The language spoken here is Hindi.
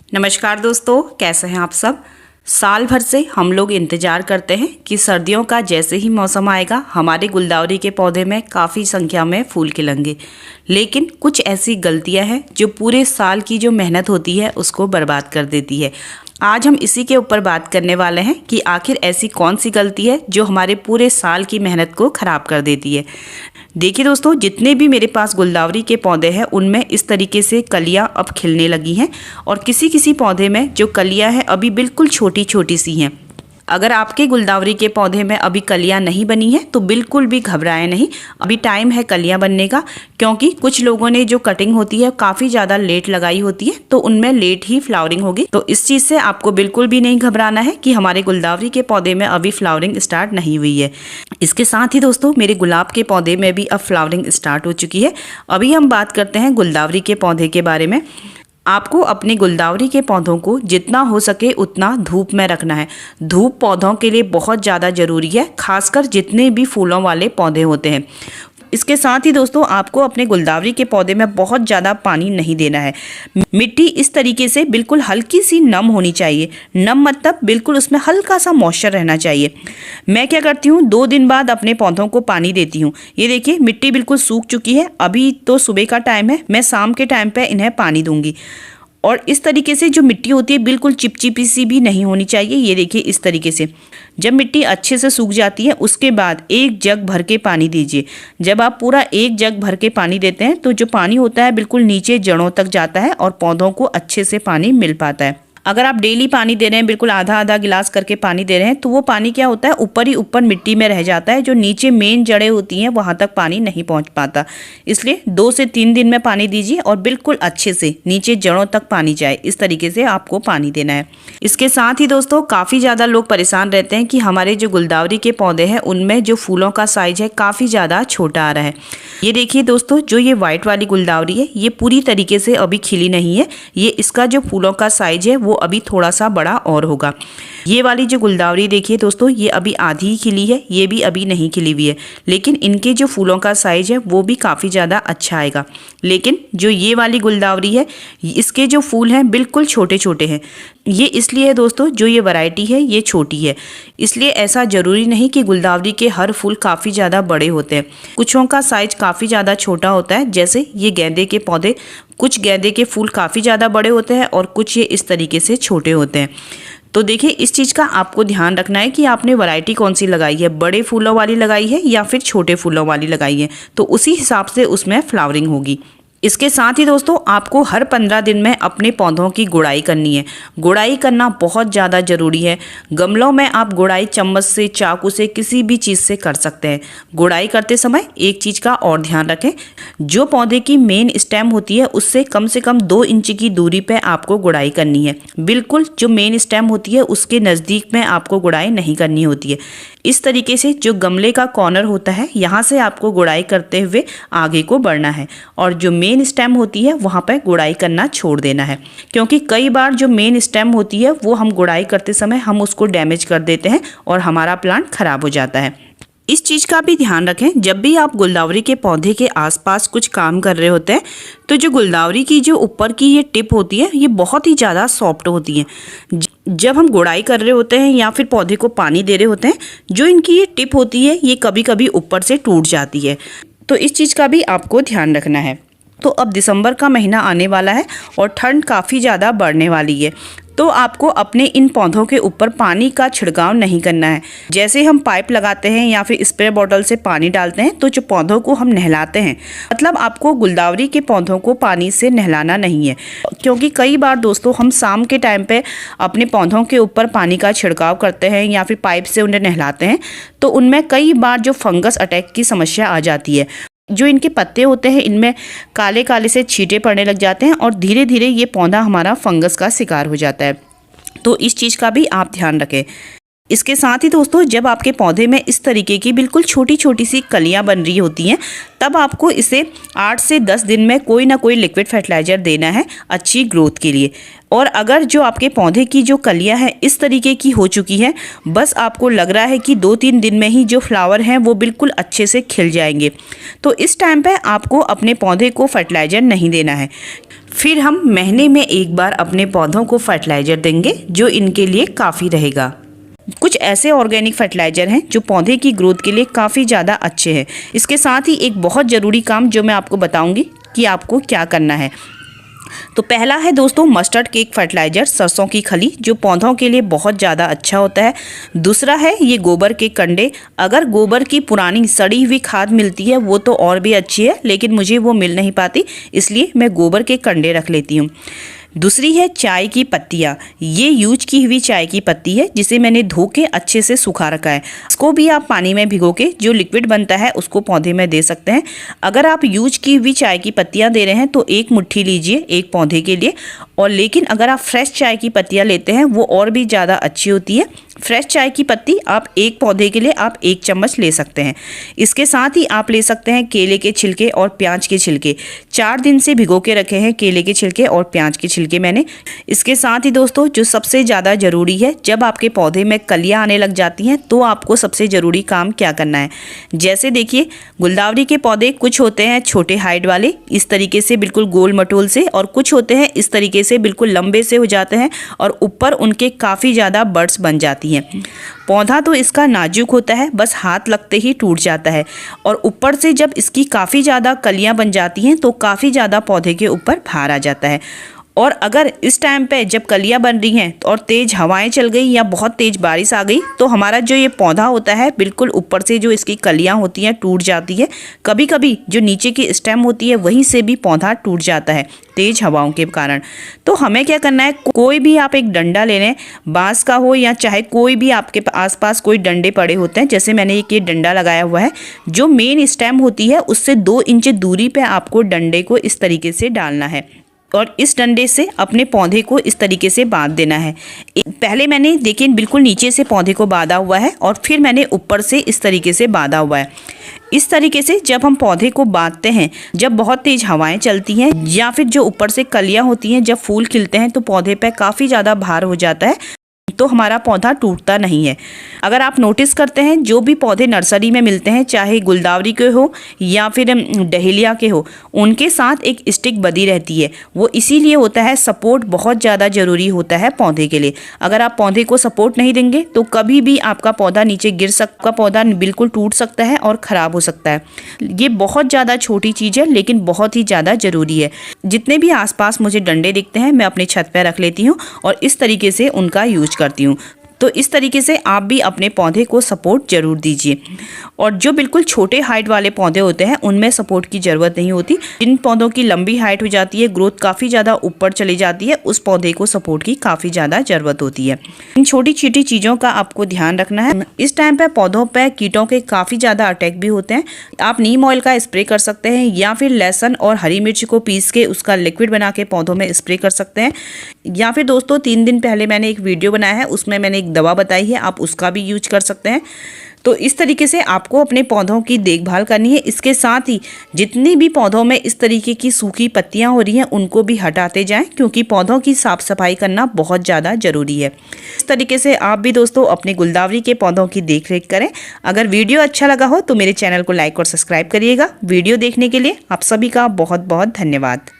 नमस्कार दोस्तों, कैसे हैं आप सब। साल भर से हम लोग इंतज़ार करते हैं कि सर्दियों का जैसे ही मौसम आएगा हमारे गुलदाउदी के पौधे में काफ़ी संख्या में फूल खिलेंगे। लेकिन कुछ ऐसी गलतियां हैं जो पूरे साल की जो मेहनत होती है उसको बर्बाद कर देती है। आज हम इसी के ऊपर बात करने वाले हैं कि आखिर ऐसी कौन सी गलती है जो हमारे पूरे साल की मेहनत को ख़राब कर देती है। देखिए दोस्तों, जितने भी मेरे पास गुलदाउदी के पौधे हैं उनमें इस तरीके से कलियां अब खिलने लगी हैं और किसी किसी पौधे में जो कलियां हैं अभी बिल्कुल छोटी छोटी सी हैं। अगर आपके गुलदाउदी के पौधे में अभी कलियां नहीं बनी हैं तो बिल्कुल भी घबराएं नहीं, अभी टाइम है कलियां बनने का। क्योंकि कुछ लोगों ने जो कटिंग होती है काफ़ी ज़्यादा लेट लगाई होती है तो उनमें लेट ही फ्लावरिंग होगी। तो इस चीज़ से आपको बिल्कुल भी नहीं घबराना है कि हमारे गुलदाउदी के पौधे में अभी फ्लावरिंग स्टार्ट नहीं हुई है। इसके साथ ही दोस्तों, मेरे गुलाब के पौधे में भी अब फ्लावरिंग स्टार्ट हो चुकी है। अभी हम बात करते हैं गुलदाउदी के पौधे के बारे में। आपको अपने गुलदाउदी के पौधों को जितना हो सके उतना धूप में रखना है। धूप पौधों के लिए बहुत ज़्यादा ज़रूरी है, खासकर जितने भी फूलों वाले पौधे होते हैं। इसके साथ ही दोस्तों, आपको अपने गुलदाउदी के पौधे में बहुत ज़्यादा पानी नहीं देना है। मिट्टी इस तरीके से बिल्कुल हल्की सी नम होनी चाहिए। नम मतलब बिल्कुल उसमें हल्का सा मॉइस्चर रहना चाहिए। मैं क्या करती हूँ, 2 दिन बाद अपने पौधों को पानी देती हूँ। ये देखिए मिट्टी बिल्कुल सूख चुकी है। अभी तो सुबह का टाइम है, मैं शाम के टाइम पे इन्हें पानी दूंगी। और इस तरीके से जो मिट्टी होती है बिल्कुल चिपचिपी सी भी नहीं होनी चाहिए। ये देखिए इस तरीके से जब मिट्टी अच्छे से सूख जाती है उसके बाद 1 जग भर के पानी दीजिए। जब आप पूरा 1 जग भर के पानी देते हैं तो जो पानी होता है बिल्कुल नीचे जड़ों तक जाता है और पौधों को अच्छे से पानी मिल पाता है। अगर आप डेली पानी दे रहे हैं, बिल्कुल आधा आधा गिलास करके पानी दे रहे हैं, तो वो पानी क्या होता है ऊपर ही ऊपर मिट्टी में रह जाता है। जो नीचे मेन जड़ें होती हैं वहाँ तक पानी नहीं पहुँच पाता। इसलिए 2 से 3 दिन में पानी दीजिए और बिल्कुल अच्छे से नीचे जड़ों तक पानी जाए, इस तरीके से आपको पानी देना है। इसके साथ ही दोस्तों, काफ़ी ज़्यादा लोग परेशान रहते हैं कि हमारे जो गुलदाउदी के पौधे हैं उनमें जो फूलों का साइज है काफ़ी ज़्यादा छोटा आ रहा है। ये देखिए दोस्तों, जो ये वाइट वाली गुलदाउदी है ये पूरी तरीके से अभी खिली नहीं है। ये इसका जो फूलों का साइज है वो अभी थोड़ा सा बड़ा और होगा। ये वाली जो गुलदाउदी देखिए दोस्तों, ये अभी आधी ही खिली है, ये भी अभी नहीं खिली हुई है। लेकिन इनके जो फूलों का साइज है वो भी काफ़ी ज़्यादा अच्छा आएगा। लेकिन जो ये वाली गुलदाउदी है इसके जो फूल हैं बिल्कुल छोटे छोटे हैं। ये इसलिए है दोस्तों, जो ये वैरायटी है ये छोटी है, इसलिए ऐसा ज़रूरी नहीं कि गुलदाउदी के हर फूल काफ़ी ज़्यादा बड़े होते हैं। कुछों का साइज काफ़ी ज़्यादा छोटा होता है, जैसे ये गेंदे के पौधे। कुछ गेंदे के फूल काफ़ी ज़्यादा बड़े होते हैं और कुछ ये इस तरीके से छोटे होते हैं। तो देखिए इस चीज़ का आपको ध्यान रखना है कि आपने वैरायटी कौन सी लगाई है, बड़े फूलों वाली लगाई है या फिर छोटे फूलों वाली लगाई है, तो उसी हिसाब से उसमें फ्लावरिंग होगी। इसके साथ ही दोस्तों, आपको हर 15 दिन में अपने पौधों की गुड़ाई करनी है। गुड़ाई करना बहुत ज़्यादा ज़रूरी है। गमलों में आप गुड़ाई चम्मच से, चाकू से, किसी भी चीज़ से कर सकते हैं। गुड़ाई करते समय एक चीज़ का और ध्यान रखें, जो पौधे की मेन स्टेम होती है उससे कम 2 इंच की दूरी पे आपको गुड़ाई करनी है। बिल्कुल जो मेन स्टेम होती है उसके नज़दीक में आपको गुड़ाई नहीं करनी होती है। इस तरीके से जो गमले का कॉर्नर होता है यहाँ से आपको गुड़ाई करते हुए आगे को बढ़ना है और जो मेन स्टेम होती है वहाँ पर गुड़ाई करना छोड़ देना है। क्योंकि कई बार जो मेन स्टेम होती है वो हम गुड़ाई करते समय हम उसको डैमेज कर देते हैं और हमारा प्लांट खराब हो जाता है। इस चीज़ का भी ध्यान रखें, जब भी आप गुलदाउदी के पौधे के आसपास कुछ काम कर रहे होते हैं तो जो गुलदाउदी की जो ऊपर की ये टिप होती है ये बहुत ही ज़्यादा सॉफ्ट होती है। जब हम गुड़ाई कर रहे होते हैं या फिर पौधे को पानी दे रहे होते हैं, जो इनकी ये टिप होती है ये कभी कभी ऊपर से टूट जाती है। तो इस चीज़ का भी आपको ध्यान रखना है। तो अब दिसंबर का महीना आने वाला है और ठंड काफ़ी ज़्यादा बढ़ने वाली है, तो आपको अपने इन पौधों के ऊपर पानी का छिड़काव नहीं करना है। जैसे हम पाइप लगाते हैं या फिर स्प्रे बॉटल से पानी डालते हैं तो जो पौधों को हम नहलाते हैं, मतलब आपको गुलदाउदी के पौधों को पानी से नहलाना नहीं है। क्योंकि कई बार दोस्तों हम शाम के टाइम पे अपने पौधों के ऊपर पानी का छिड़काव करते हैं या फिर पाइप से उन्हें नहलाते हैं तो उनमें कई बार जो फंगस अटैक की समस्या आ जाती है। जो इनके पत्ते होते हैं इनमें काले काले से छींटे पड़ने लग जाते हैं और धीरे धीरे ये पौधा हमारा फंगस का शिकार हो जाता है। तो इस चीज़ का भी आप ध्यान रखें। इसके साथ ही दोस्तों, जब आपके पौधे में इस तरीके की बिल्कुल छोटी छोटी सी कलियां बन रही होती हैं तब आपको इसे 8 से 10 दिन में कोई ना कोई लिक्विड फर्टिलाइज़र देना है अच्छी ग्रोथ के लिए। और अगर जो आपके पौधे की जो कलियां हैं इस तरीके की हो चुकी हैं, बस आपको लग रहा है कि 2-3 दिन में ही जो फ्लावर हैं वो बिल्कुल अच्छे से खिल जाएंगे, तो इस टाइम पे आपको अपने पौधे को फर्टिलाइज़र नहीं देना है। फिर हम महीने में एक बार अपने पौधों को फर्टिलाइज़र देंगे जो इनके लिए काफ़ी रहेगा। कुछ ऐसे ऑर्गेनिक फर्टिलाइज़र हैं जो पौधे की ग्रोथ के लिए काफ़ी ज़्यादा अच्छे हैं। इसके साथ ही एक बहुत ज़रूरी काम जो मैं आपको बताऊंगी कि आपको क्या करना है। तो पहला है दोस्तों मस्टर्ड केक फर्टिलाइज़र, सरसों की खली, जो पौधों के लिए बहुत ज़्यादा अच्छा होता है। दूसरा है ये गोबर के कंडे। अगर गोबर की पुरानी सड़ी हुई खाद मिलती है वो तो और भी अच्छी है, लेकिन मुझे वो मिल नहीं पाती, इसलिए मैं गोबर के कंडे रख लेती हूँ। दूसरी है चाय की पत्तियाँ। ये यूज की हुई चाय की पत्ती है जिसे मैंने धो के अच्छे से सुखा रखा है। इसको भी आप पानी में भिगो के जो लिक्विड बनता है उसको पौधे में दे सकते हैं। अगर आप यूज की हुई चाय की पत्तियाँ दे रहे हैं तो एक मुट्ठी लीजिए एक पौधे के लिए, और लेकिन अगर आप फ्रेश चाय की पत्तियाँ लेते हैं वो और भी ज़्यादा अच्छी होती है। फ्रेश चाय की पत्ती आप एक पौधे के लिए आप 1 चम्मच ले सकते हैं। इसके साथ ही आप ले सकते हैं केले के छिलके और प्याज के छिलके। 4 दिन से भिगो के रखे हैं केले के छिलके और प्याज के छिलके मैंने। इसके साथ ही दोस्तों जो सबसे ज़्यादा ज़रूरी है, जब आपके पौधे में कलियाँ आने लग जाती हैं तो आपको सबसे ज़रूरी काम क्या करना है। जैसे देखिए गुलदावरी के पौधे कुछ होते हैं छोटे हाइट वाले इस तरीके से बिल्कुल गोल मटोल से, और कुछ होते हैं इस तरीके से बिल्कुल लंबे से हो जाते हैं और ऊपर उनके काफ़ी ज़्यादा बड्स बन जाती हैं। पौधा तो इसका नाजुक होता है, बस हाथ लगते ही टूट जाता है, और ऊपर से जब इसकी काफ़ी ज़्यादा कलियां बन जाती हैं तो काफ़ी ज़्यादा पौधे के ऊपर भार आ जाता है। और अगर इस टाइम पे जब कलियां बन रही हैं और तेज़ हवाएं चल गई या बहुत तेज़ बारिश आ गई तो हमारा जो ये पौधा होता है बिल्कुल ऊपर से जो इसकी कलियां होती हैं टूट जाती है। कभी कभी जो नीचे की स्टेम होती है वहीं से भी पौधा टूट जाता है तेज़ हवाओं के कारण। तो हमें क्या करना है, कोई भी आप एक डंडा ले लें, बांस का हो या चाहे कोई भी आपके आसपास कोई डंडे पड़े होते हैं, जैसे मैंने एक ये डंडा लगाया हुआ है। जो मेन स्टेम होती है उससे 2 इंच दूरी पे आपको डंडे को इस तरीके से डालना है और इस डंडे से अपने पौधे को इस तरीके से बांध देना है। पहले मैंने देखिए बिल्कुल नीचे से पौधे को बांधा हुआ है और फिर मैंने ऊपर से इस तरीके से बांधा हुआ है। इस तरीके से जब हम पौधे को बांधते हैं, जब बहुत तेज हवाएं चलती हैं या फिर जो ऊपर से कलियां होती हैं, जब फूल खिलते हैं तो पौधे पे काफ़ी ज़्यादा भार हो जाता है, तो हमारा पौधा टूटता नहीं है। अगर आप नोटिस करते हैं जो भी पौधे नर्सरी में मिलते हैं, चाहे गुलदावरी के हो या फिर डहेलिया के हो, उनके साथ एक स्टिक बंधी रहती है। वो इसीलिए होता है, सपोर्ट बहुत ज़्यादा ज़रूरी होता है पौधे के लिए। अगर आप पौधे को सपोर्ट नहीं देंगे तो कभी भी आपका पौधा नीचे गिर सकता, पौधा बिल्कुल टूट सकता है और ख़राब हो सकता है। ये बहुत ज़्यादा छोटी चीज़ है लेकिन बहुत ही ज़्यादा ज़रूरी है। जितने भी आसपास मुझे डंडे दिखते हैं मैं अपने छत पर रख लेती हूँ और इस तरीके से उनका यूज करती हूँ। तो इस तरीके से आप भी अपने पौधे को सपोर्ट जरूर दीजिए। और जो बिल्कुल छोटे हाइट वाले पौधे होते हैं उनमें सपोर्ट की ज़रूरत नहीं होती। जिन पौधों की लंबी हाइट हो जाती है, ग्रोथ काफ़ी ज़्यादा ऊपर चली जाती है, उस पौधे को सपोर्ट की काफ़ी ज़्यादा ज़रूरत होती है। इन छोटी छोटी चीज़ों का आपको ध्यान रखना है। इस टाइम पर पौधों पर कीटों के काफ़ी ज़्यादा अटैक भी होते हैं। आप नीम ऑयल का स्प्रे कर सकते हैं या फिर लहसुन और हरी मिर्च को पीस के उसका लिक्विड बना के पौधों में स्प्रे कर सकते हैं। या फिर दोस्तों 3 दिन पहले मैंने एक वीडियो बनाया है, उसमें मैंने एक दवा बताई है, आप उसका भी यूज कर सकते हैं। तो इस तरीके से आपको अपने पौधों की देखभाल करनी है। इसके साथ ही जितनी भी पौधों में इस तरीके की सूखी पत्तियां हो रही हैं उनको भी हटाते जाएं, क्योंकि पौधों की साफ सफाई करना बहुत ज़्यादा ज़रूरी है। इस तरीके से आप भी दोस्तों अपने गुलदावरी के पौधों की देखरेख करें। अगर वीडियो अच्छा लगा हो तो मेरे चैनल को लाइक और सब्सक्राइब करिएगा। वीडियो देखने के लिए आप सभी का बहुत बहुत धन्यवाद।